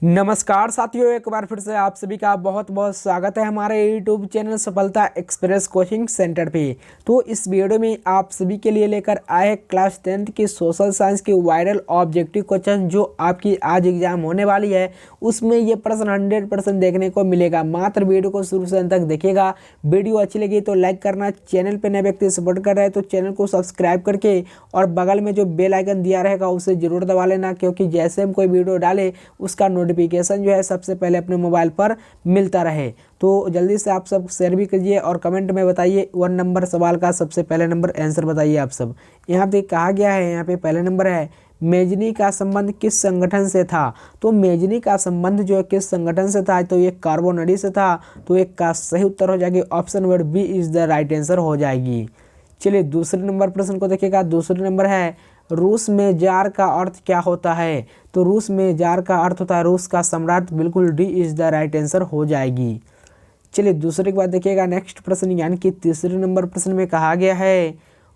नमस्कार साथियों, एक बार फिर से आप सभी का बहुत बहुत स्वागत है हमारे YouTube चैनल सफलता एक्सप्रेस कोचिंग सेंटर पे। तो इस वीडियो में आप सभी के लिए लेकर आए क्लास 10th की सोशल साइंस की वायरल ऑब्जेक्टिव क्वेश्चन जो आपकी आज एग्जाम होने वाली है। उसमें ये प्रश्न 100% देखने को मिलेगा। मात्र वीडियो को शुरू से अंत तक देखिएगा। वीडियो अच्छी लगी तो लाइक करना, चैनल पर नए व्यक्ति सपोर्ट कर रहे हैं तो चैनल को सब्सक्राइब करके और बगल में जो बेल आइकन दिया रहेगा उसे जरूर दबा लेना, क्योंकि जैसे हम कोई वीडियो डाले उसका नोटिफिकेशन जो है सबसे पहले अपने मोबाइल पर मिलता रहे। तो जल्दी से आप सब शेयर भी कीजिए और कमेंट में बताइए 1 नंबर सवाल का सबसे पहले नंबर आंसर बताइए आप सब। यहाँ पे कहा गया है, यहाँ पे पहले नंबर है मेजनी का संबंध किस संगठन से था। तो मेजनी का संबंध जो है किस संगठन से था, तो ये कार्बोनरी से था। तो एक का सही उत्तर हो जाएगी option number B is the right answer हो जाएगी। चलिए दूसरे नंबर प्रश्न को देखिएगा। दूसरे नंबर है रूस में जार का अर्थ क्या होता है। तो रूस में जार का अर्थ होता है रूस का सम्राट। बिल्कुल D is the right answer हो जाएगी। चलिए दूसरे के बाद देखिएगा नेक्स्ट प्रश्न, यानी कि तीसरे नंबर प्रश्न में कहा गया है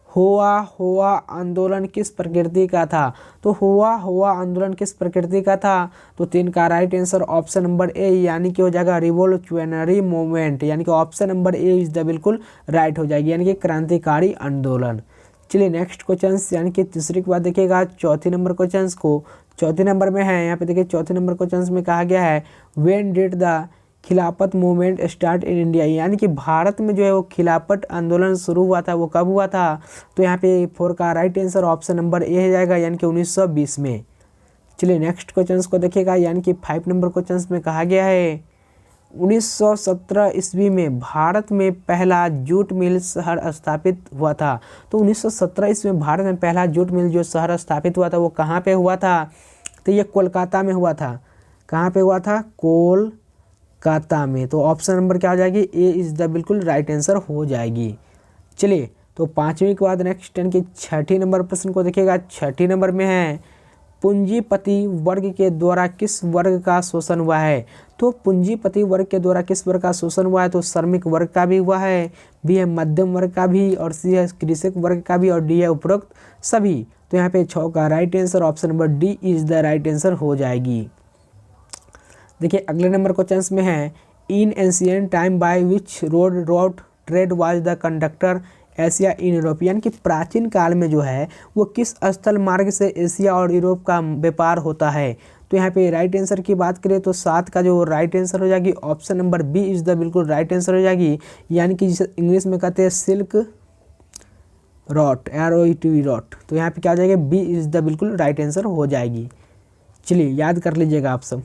हुआ हुआ आंदोलन किस प्रकृति का था। तो हुआ हुआ आंदोलन किस प्रकृति का था। तो 3 का right answer option number A यानी कि हो जाएगा रिवोल्यूशनरी मूवमेंट, यानी कि option number A is the बिल्कुल राइट हो जाएगी, यानी कि क्रांतिकारी आंदोलन। चलिए नेक्स्ट क्वेश्चन, यानी कि तीसरी के बाद देखिएगा चौथे नंबर क्वेश्चन को। चौथे नंबर में है, यहाँ पे देखिए चौथे नंबर क्वेश्चन में कहा गया है व्हेन डिड द खिलाफत मूवमेंट स्टार्ट इन इंडिया, यानी कि भारत में जो है वो खिलाफत आंदोलन शुरू हुआ था, वो कब हुआ था। तो यहाँ पे 4 का right answer option number A हो जाएगा, यानी कि 1920 में। चलिए नेक्स्ट क्वेश्चन को देखिएगा, यानी कि 5 नंबर क्वेश्चन में कहा गया है 1917 ईस्वी में भारत में पहला जूट मिल शहर स्थापित हुआ था। तो 1917 ईस्वी में भारत में पहला जूट मिल जो शहर स्थापित हुआ था वो कहाँ पे हुआ था। तो ये कोलकाता में हुआ था। कहाँ पे हुआ था, कोलकाता में। तो ऑप्शन नंबर क्या हो जाएगी, ए इज़ द बिल्कुल राइट आंसर हो जाएगी। चलिए तो पाँचवीं के बाद नेक्स्ट यानी कि छठी नंबर प्रश्न को देखिएगा। छठी नंबर में है पूंजीपति वर्ग के द्वारा किस वर्ग का शोषण हुआ है। तो पूंजीपति वर्ग के द्वारा किस वर्ग का शोषण हुआ है। तो श्रमिक वर्ग का भी हुआ है, बी है मध्यम वर्ग का भी, और सी है कृषक वर्ग का भी, और डी है उपरोक्त सभी। तो यहाँ पे 6 का right answer option number D is the right answer हो जाएगी। देखिए अगले नंबर क्वेश्चन में है in ancient time by which road trade was the conductor Asia in Europe, यानी कि प्राचीन काल में जो है वो किस स्थल मार्ग से एशिया और यूरोप का व्यापार होता है। तो यहाँ पे राइट आंसर की बात करें तो 7 का जो राइट आंसर हो जाएगी option number B is the बिल्कुल राइट आंसर हो जाएगी, यानी कि जिसे इंग्लिश में कहते हैं सिल्क रॉट, ROT रॉट। तो यहाँ पे क्या हो जाएगा, बी इज द बिल्कुल राइट आंसर हो जाएगी। चलिए याद कर लीजिएगा आप सब।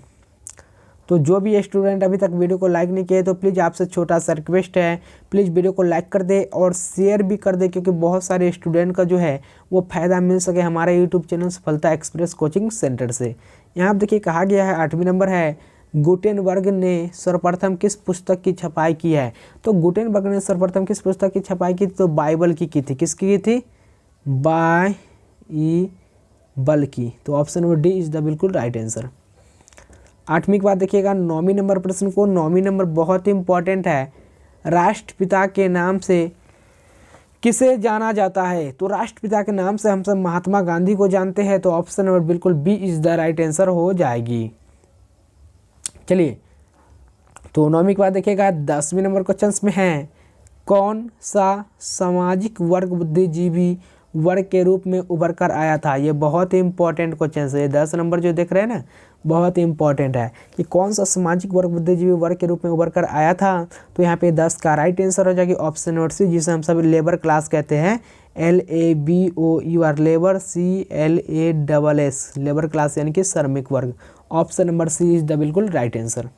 तो जो भी स्टूडेंट अभी तक वीडियो को लाइक नहीं किए तो प्लीज़ आपसे छोटा सा रिक्वेस्ट है, प्लीज़ वीडियो को लाइक कर दे और शेयर भी कर दे, क्योंकि बहुत सारे स्टूडेंट का जो है वो फ़ायदा मिल सके हमारे यूट्यूब चैनल सफलता एक्सप्रेस कोचिंग सेंटर से। यहाँ आप देखिए कहा गया है 8वीं नंबर है गुटेनबर्ग ने सर्वप्रथम किस पुस्तक की छपाई की है। तो गुटेनबर्ग ने सर्वप्रथम किस पुस्तक की छपाई की, तो बाइबल की थी। किसकी की थी, बाइबल की। तो option number D is the बिल्कुल राइट आंसर। 8वीं के बाद देखिएगा 9वीं नंबर प्रश्न को। 9वीं नंबर बहुत ही इंपॉर्टेंट है, राष्ट्रपिता के नाम से किसे जाना जाता है। तो राष्ट्रपिता के नाम से हम सब महात्मा गांधी को जानते हैं। तो ऑप्शन नंबर बिल्कुल B is the right answer हो जाएगी। चलिए तो 9वीं के बाद देखिएगा 10वीं नंबर क्वेश्चन में है कौन सा सामाजिक वर्ग बुद्धिजीवी वर्ग के रूप में उभर कर आया था। ये बहुत ही इंपॉर्टेंट क्वेश्चन है। 10 नंबर जो देख रहे हैं ना बहुत ही इंपॉर्टेंट है कि कौन सा सामाजिक वर्ग बुद्धिजीवी वर्ग के रूप में उभर कर आया था। तो यहाँ पे 10 का राइट आंसर हो जाएगी ऑप्शन नंबर सी, जिसे हम सब लेबर क्लास कहते हैं, LABOUR labour, CLASS labour class, यानी कि श्रमिक वर्ग। Option number C is the बिल्कुल राइट आंसर।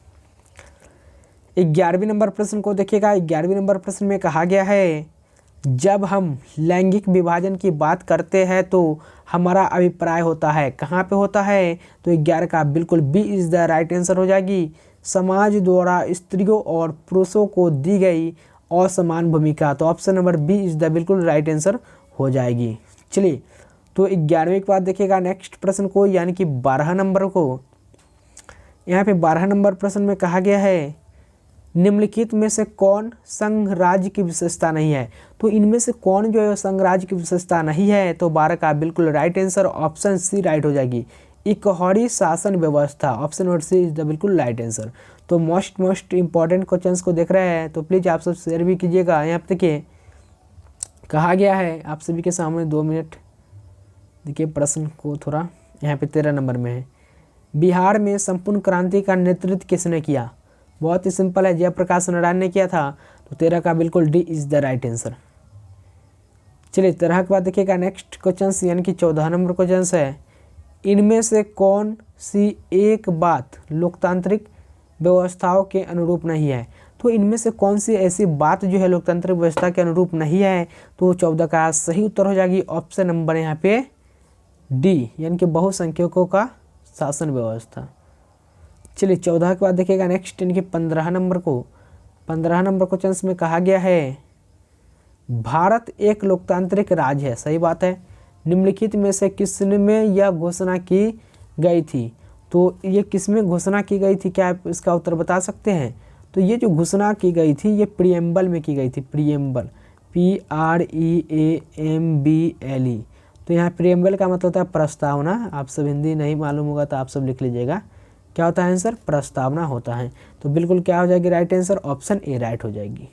11वीं नंबर प्रश्न को देखिएगा। 11वीं नंबर प्रश्न में कहा गया है जब हम लैंगिक विभाजन की बात करते हैं तो हमारा अभिप्राय होता है, कहाँ पे होता है। तो 11 का बिल्कुल B is the right answer हो जाएगी, समाज द्वारा स्त्रियों और पुरुषों को दी गई असमान भूमिका। तो option number B is the बिल्कुल राइट आंसर हो जाएगी। चलिए तो 11वीं के बाद देखिएगा नेक्स्ट प्रश्न को, यानी कि 12 नंबर को। यहाँ पे 12 नंबर प्रश्न में कहा गया है निम्नलिखित में से कौन संघ राज्य की विशेषता नहीं है। तो इनमें से कौन जो है संघ राज्य की विशेषता नहीं है। तो 12 का बिल्कुल right answer option C right हो जाएगी, इकहौरी शासन व्यवस्था, option number C is the बिल्कुल राइट आंसर। तो मोस्ट इंपॉर्टेंट क्वेश्चंस को देख रहे हैं तो प्लीज़ आप सब शेयर भी कीजिएगा। यहाँ पे देखिए कहा गया है आप सभी के सामने, 2 मिनट देखिए प्रश्न को थोड़ा, यहाँ पे 13 नंबर में है, बिहार में संपूर्ण क्रांति का नेतृत्व किसने किया? बहुत ही सिंपल है, जयप्रकाश नारायण ने किया था। तो 13 का बिल्कुल D is the right answer. चलिए 13 के बाद देखिएगा नेक्स्ट क्वेश्चन यानी कि 14 नंबर क्वेश्चन है, इनमें से कौन सी एक बात लोकतांत्रिक व्यवस्थाओं के अनुरूप नहीं है? तो इनमें से कौन सी ऐसी बात जो है लोकतांत्रिक व्यवस्था के अनुरूप नहीं है? तो 14 का सही उत्तर हो जाएगी ऑप्शन नंबर यहाँ पे डी, यानी कि बहुसंख्यकों का शासन व्यवस्था। चलिए 14 के बाद देखिएगा नेक्स्ट यानी कि 15 नंबर को, 15 नंबर क्वेश्चन में कहा गया है भारत एक लोकतांत्रिक राज्य है, सही बात है, निम्नलिखित में से किसमें यह घोषणा की गई थी? तो ये किसमें घोषणा की गई थी, क्या आप इसका उत्तर बता सकते हैं? तो ये जो घोषणा की गई थी ये प्रीएम्बल में की गई थी, प्रीएम्बल, PREAMBLE। तो यहाँ प्रीएम्बल का मतलब होता है प्रस्तावना, आप सब हिंदी नहीं मालूम होगा तो आप सब लिख लीजिएगा, क्या होता है आंसर? प्रस्तावना होता है। तो बिल्कुल क्या हो जाएगी right answer? Option A right हो जाएगी।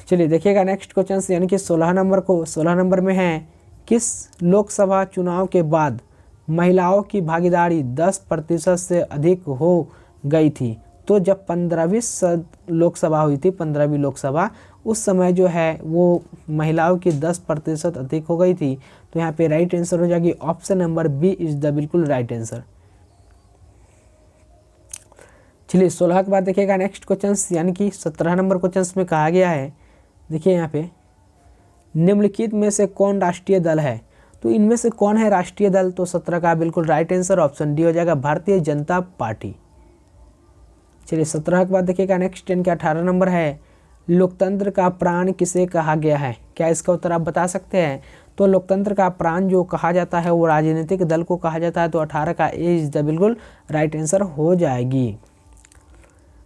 चलिए देखिएगा नेक्स्ट क्वेश्चन यानी कि 16 नंबर को, 16 नंबर में है किस लोकसभा चुनाव के बाद महिलाओं की भागीदारी 10% से अधिक हो गई थी? तो जब 15वीं लोकसभा हुई थी, 15वीं लोकसभा, उस समय जो है वो महिलाओं की 10% अधिक हो गई थी। तो यहाँ पे राइट आंसर हो जाएगी option number B is the बिल्कुल राइट आंसर। चलिए 16 के बाद देखिएगा नेक्स्ट क्वेश्चन यानी कि 17 नंबर क्वेश्चन में कहा गया है, देखिए यहाँ पे निम्नलिखित में से कौन राष्ट्रीय दल है? तो इनमें से कौन है राष्ट्रीय दल? तो 17 का बिल्कुल राइट आंसर ऑप्शन डी हो जाएगा, भारतीय जनता पार्टी। चलिए 17 के बाद देखिएगा नेक्स्ट यानी कि 18 नंबर है, लोकतंत्र का प्राण किसे कहा गया है? क्या इसका उत्तर आप बता सकते हैं? तो लोकतंत्र का प्राण जो कहा जाता है वो राजनीतिक दल को कहा जाता है। तो 18 का ए इज द बिल्कुल राइट आंसर हो जाएगी।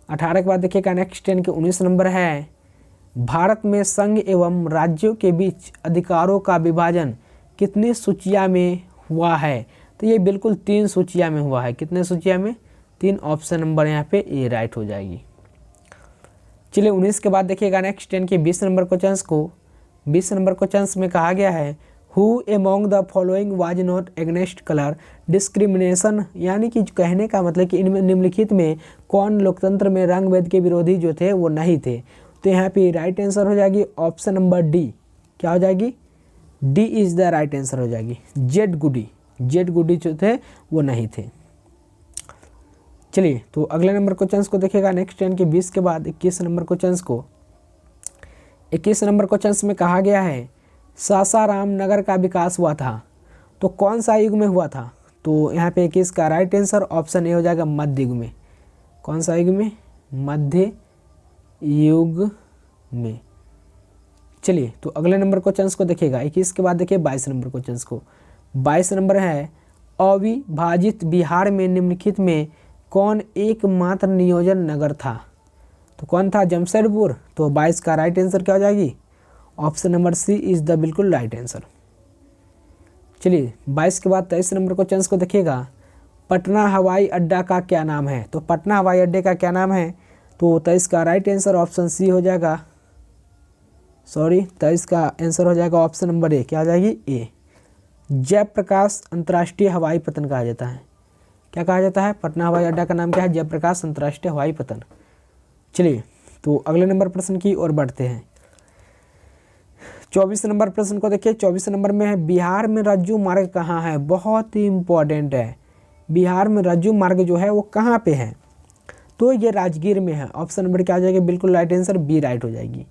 18 के बाद देखिएगा नेक्स्ट यानी कि 19 नंबर है, भारत में संघ एवं राज्यों के बीच अधिकारों का विभाजन कितनी सूचियाँ में हुआ है? तो ये बिल्कुल 3 सूचियाँ में हुआ है। कितने सूचियाँ में? 3, ऑप्शन नंबर यहाँ पे ए राइट हो जाएगी। चलिए 19 के बाद देखिएगा नेक्स्ट यानी कि 20 नंबर क्वेश्चन को, 20 नंबर क्वेश्चन में कहा गया है who among the following was not against colour discrimination, यानी कि कहने का मतलब कि इनमें निम्नलिखित में कौन लोकतंत्र में रंग भेद के विरोधी जो थे वो नहीं थे? तो यहाँ पे राइट आंसर हो जाएगी ऑप्शन नंबर डी, क्या हो जाएगी? D is the right answer हो जाएगी। जेड गुडी जो थे वो नहीं थे। चलिए तो अगले नंबर क्वेश्चन को देखिएगा नेक्स्ट यानी कि 20 के बाद 21 नंबर क्वेश्चन को, 21 नंबर क्वेश्चन में कहा गया है सासाराम नगर का विकास हुआ था तो कौन सा युग में हुआ था? तो यहाँ पे 21 का राइट आंसर ऑप्शन ए हो जाएगा मध्य युग में। कौन सा युग में? मध्य युग में। चलिए तो अगले नंबर क्वेश्चन को देखिएगा 21 के बाद देखिए 22 नंबर क्वेश्चन को, 22 नंबर है अविभाजित बिहार में निम्नलिखित में कौन एकमात्र नियोजन नगर था? तो कौन था? जमशेदपुर। तो 22 का राइट आंसर क्या हो जाएगी? Option number C is the बिल्कुल राइट आंसर। चलिए 22 के बाद 23 नंबर क्वेश्चन को देखिएगा, पटना हवाई अड्डा का क्या नाम है? तो पटना हवाई अड्डे का क्या नाम है? तो 23 का राइट आंसर ऑप्शन सी हो जाएगा, 23 का आंसर हो जाएगा ऑप्शन नंबर ए, क्या हो जाएगी? ए, जयप्रकाश अंतर्राष्ट्रीय हवाई पतन कहा जाता है। क्या कहा जाता है? पटना हवाई अड्डा का नाम क्या है? जयप्रकाश अंतर्राष्ट्रीय हवाई पतन। चलिए तो अगले नंबर प्रश्न की ओर बढ़ते हैं। 24 नंबर प्रश्न को देखिए, 24 नंबर में है बिहार में रज्जू मार्ग कहाँ है? बहुत ही इंपॉर्टेंट है, बिहार में रज्जू मार्ग जो है वो कहाँ पे है? तो ये राजगीर में है। ऑप्शन नंबर क्या आ जाएगी? बिल्कुल राइट आंसर बी राइट हो जाएगी।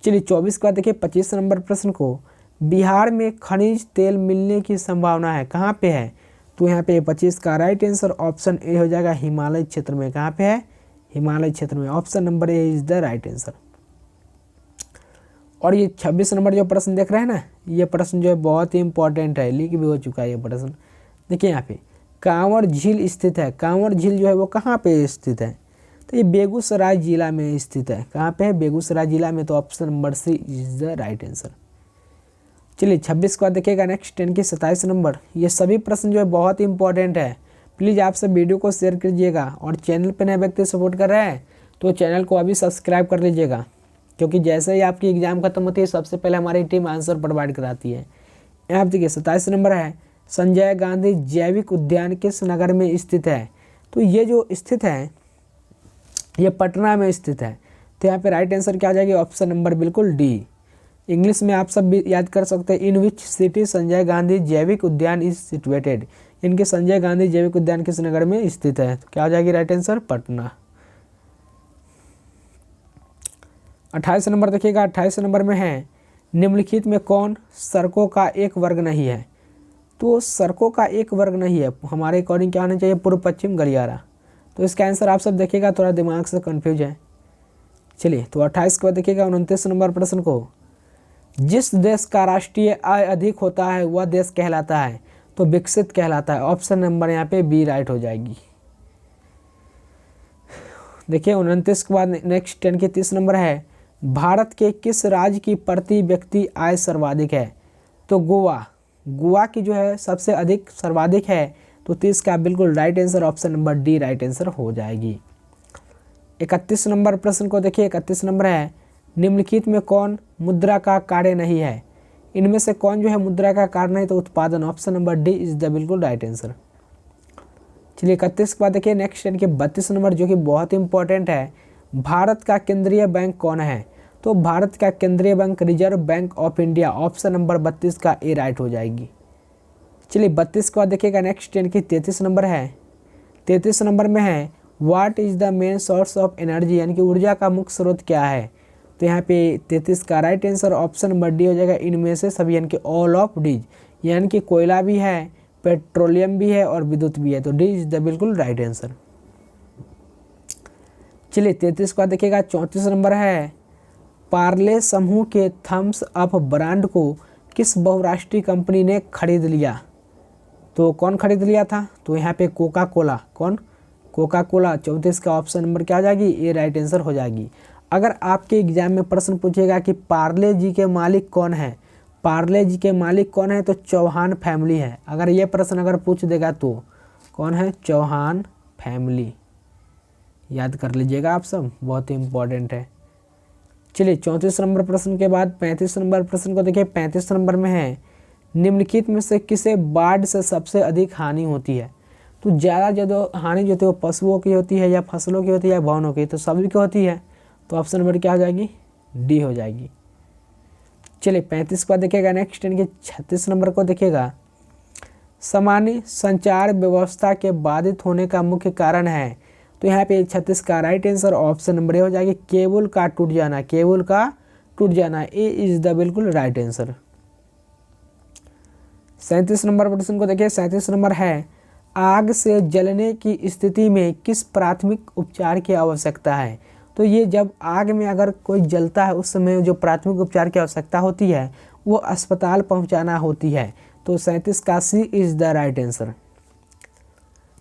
चलिए 24 के बाद देखिए 25 नंबर प्रश्न को, बिहार में खनिज तेल मिलने की संभावना है, कहाँ पे है? तो यहाँ पे 25 का राइट आंसर ऑप्शन ए हो जाएगा, हिमालय क्षेत्र में। कहाँ पे है? हिमालय क्षेत्र में। Option number A is the right answer. और ये 26 नंबर जो प्रश्न देख रहे हैं ना, ये प्रश्न जो है बहुत ही इंपॉर्टेंट है, लीक भी हो चुका है ये प्रश्न। देखिए यहाँ पे कांवर झील स्थित है। कांवर झील जो है वो कहाँ पे स्थित है? तो ये बेगूसराय जिला में स्थित है। कहाँ पे है? बेगूसराय जिला में। तो option number C is the right answer. चलिए 26 के बाद देखिएगा नेक्स्ट 10 की 27 नंबर। ये सभी प्रश्न जो है बहुत ही इंपॉर्टेंट है। प्लीज़ आप सब वीडियो को शेयर कीजिएगा और चैनल पर नए व्यक्ति सपोर्ट कर रहे हैं तो चैनल को अभी सब्सक्राइब कर लीजिएगा, क्योंकि जैसे ही आपकी एग्ज़ाम खत्म होती है सबसे पहले हमारी टीम आंसर प्रोवाइड कराती है। यहाँ पर देखिए 27 नंबर है, संजय गांधी जैविक उद्यान किस नगर में स्थित है? तो ये जो स्थित है ये पटना में स्थित है। तो यहाँ पे राइट आंसर क्या आ जाएगी? ऑप्शन नंबर बिल्कुल डी। इंग्लिश में आप सब भी याद कर सकते हैं, इन विच सिटी संजय गांधी जैविक उद्यान इज सिचुएटेड। इनके संजय गांधी जैविक उद्यान किस नगर में स्थित है? तो क्या आ जाएगी राइट आंसर? पटना। 28 नंबर देखिएगा, 28 नंबर में है, निम्नलिखित में कौन सड़कों का एक वर्ग नहीं है? तो सड़कों का एक वर्ग नहीं है हमारे अकॉर्डिंग क्या होना चाहिए? पूर्व पश्चिम गलियारा। तो इसका आंसर आप सब देखिएगा, थोड़ा दिमाग से कंफ्यूज है। चलिए तो 28 के बाद देखिएगा 29 नंबर प्रश्न को, जिस देश का राष्ट्रीय आय अधिक होता है वह देश कहलाता है? तो विकसित कहलाता है। ऑप्शन नंबर यहाँ पे बी राइट हो जाएगी। देखिए 29 के बाद नेक्स्ट 10 की 30 नंबर है, भारत के किस राज्य की प्रति व्यक्ति आय सर्वाधिक है? तो गोवा की जो है सबसे अधिक सर्वाधिक है। तो 30 का बिल्कुल right answer option number D right answer हो जाएगी। 31 नंबर प्रश्न को देखिए, 31 नंबर है, निम्नलिखित में कौन मुद्रा का कार्य नहीं है? इनमें से कौन जो है मुद्रा का कार्य नहीं? तो उत्पादन। Option number D is the बिल्कुल राइट आंसर। चलिए 31 के बाद देखिए नेक्स्ट 32 नंबर जो कि बहुत इंपॉर्टेंट है, भारत का केंद्रीय बैंक कौन है? तो भारत का केंद्रीय bank reserve bank of India. Option number 32 का ए राइट हो जाएगी। चलिए 32 के बाद देखिएगा नेक्स्ट 33 नंबर है, 33 नंबर में है, what is the main source of energy, यानी कि ऊर्जा का मुख्य स्रोत क्या है? तो यहाँ पे 33 का right answer option number D हो जाएगा, इनमें से सभी, यानी कि ऑल ऑफ डीज, यानी कि कोयला भी है, पेट्रोलियम भी है और विद्युत भी है। तो डी इज द बिल्कुल राइट आंसर। चलिए 33 के बाद देखिएगा 34 नंबर है, पार्ले समूह के थम्स अप ब्रांड को किस बहुराष्ट्रीय कंपनी ने खरीद लिया? तो कौन खरीद लिया था? तो यहाँ पे कोका कोला। कौन? Coca Cola. 34 का ऑप्शन नंबर क्या आ जाएगी? ये राइट आंसर हो जाएगी। अगर आपके एग्जाम में प्रश्न पूछेगा कि पार्ले जी के मालिक कौन है, पार्ले जी के मालिक कौन है? तो चौहान फैमिली है। अगर ये प्रश्न अगर पूछ देगा तो कौन है? चौहान फैमिली। याद कर लीजिएगा आप सब, बहुत ही इंपॉर्टेंट है। चलिए 34 नंबर प्रश्न के बाद 35 नंबर प्रश्न को देखिए, 35 नंबर में है, निम्नलिखित में से किसे बाढ़ से सबसे अधिक हानि होती है? तो ज़्यादा जो हानि जो होती है वो पशुओं की होती है या फसलों की होती है या भवनों की? तो सभी की होती है। तो ऑप्शन नंबर क्या हो जाएगी? डी हो जाएगी। चलिए 35 के बाद देखिएगा नेक्स्ट इनके 36 नंबर को देखिएगा, सामान्य संचार व्यवस्था के बाधित होने का मुख्य कारण है? तो यहाँ पे 36 का right answer option number A हो जाएगी, केबल का टूट जाना। केबल का टूट जाना, ए इज द बिल्कुल राइट आंसर। 37 नंबर प्रश्न को देखिए, 37 नंबर है, आग से जलने की स्थिति में किस प्राथमिक उपचार की आवश्यकता है? तो ये जब आग में अगर कोई जलता है उस समय जो प्राथमिक उपचार की आवश्यकता होती है वो अस्पताल पहुंचाना होती है। तो 37 का सी इज द राइट आंसर।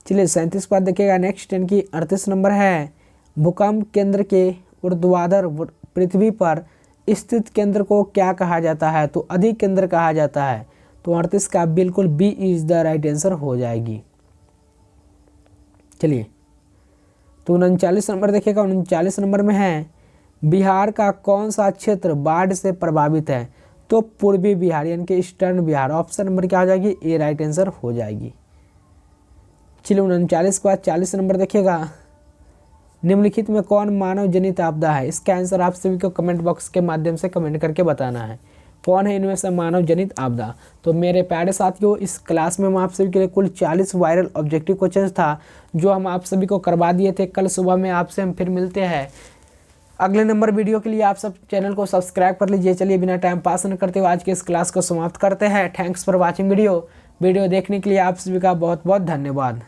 चलिए 37 के बाद देखिएगा नेक्स्ट इनकी 38 नंबर है, भूकंप केंद्र के ऊर्ध्वाधर पृथ्वी पर स्थित केंद्र को क्या कहा जाता है? तो अधिक केंद्र कहा जाता है। तो 38 का बिल्कुल B is the right answer हो जाएगी। चलिए तो 39 नंबर देखिएगा, 39 नंबर में है, बिहार का कौन सा क्षेत्र बाढ़ से प्रभावित है? तो पूर्वी बिहार, यानी कि ईस्टर्न बिहार। ऑप्शन नंबर क्या हो जाएगी? ए राइट आंसर हो जाएगी। चलिए 39 के बाद 40 नंबर देखिएगा, निम्नलिखित में कौन मानव जनित आपदा है? इसका आंसर आप सभी को कमेंट बॉक्स के माध्यम से कमेंट करके बताना है, कौन है इनमें से मानव जनित आपदा। तो मेरे प्यारे साथियों, इस क्लास में हम आप सभी के लिए कुल 40 वायरल ऑब्जेक्टिव क्वेश्चन था जो हम आप सभी को करवा दिए थे। कल सुबह में आपसे हम फिर मिलते हैं अगले नंबर वीडियो के लिए। आप सब चैनल को सब्सक्राइब कर लीजिए। चलिए बिना टाइम पास न करते हुए आज के इस क्लास को समाप्त करते हैं। थैंक्स फॉर वॉचिंग वीडियो देखने के लिए आप सभी का बहुत बहुत धन्यवाद।